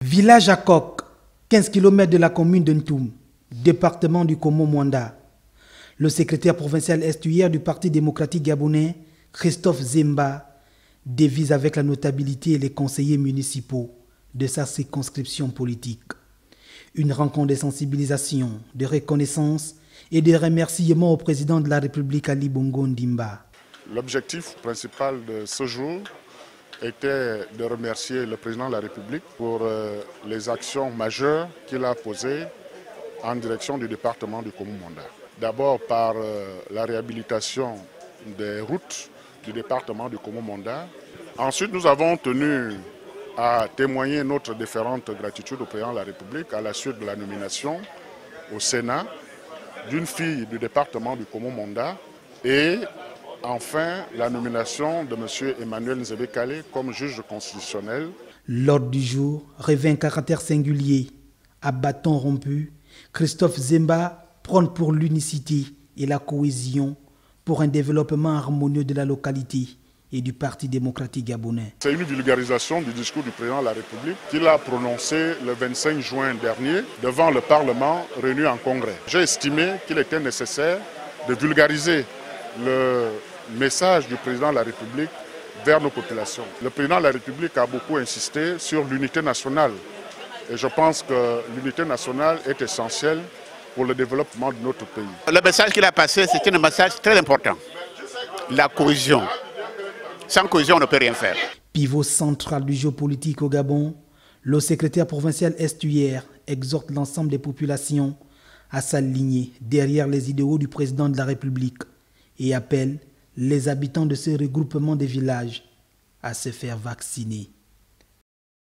Village à Coq, 15 km de la commune de Ntoum, département du Komo-Mwanda. Le secrétaire provincial estuaire du Parti démocratique gabonais, Christophe Zemba, dévise avec la notabilité et les conseillers municipaux de sa circonscription politique. Une rencontre de sensibilisation, de reconnaissance et de remerciements au président de la République Ali Bongo Ondimba. L'objectif principal de ce jour était de remercier le président de la République pour les actions majeures qu'il a posées en direction du département du Komo-Mwanda. D'abord par la réhabilitation des routes du département du Komo-Mwanda. Ensuite, nous avons tenu à témoigner notre déférente gratitude au président de la République à la suite de la nomination au Sénat d'une fille du département du Komo-Mwanda et enfin la nomination de M. Emmanuel Nzebe-Kale comme juge constitutionnel. L'ordre du jour revêt un caractère singulier. À bâton rompu, Christophe Zemba prône pour l'unicité et la cohésion pour un développement harmonieux de la localité et du Parti démocratique gabonais. C'est une vulgarisation du discours du président de la République qu'il a prononcé le 25 juin dernier devant le Parlement réuni en congrès. J'ai estimé qu'il était nécessaire de vulgariser le message du président de la République vers nos populations. Le président de la République a beaucoup insisté sur l'unité nationale et je pense que l'unité nationale est essentielle pour le développement de notre pays. Le message qu'il a passé, c'est un message très important. La cohésion. Sans cohésion, on ne peut rien faire. Pivot central du géopolitique au Gabon, le secrétaire provincial estuaire exhorte l'ensemble des populations à s'aligner derrière les idéaux du président de la République et appelle les habitants de ce regroupement des villages à se faire vacciner.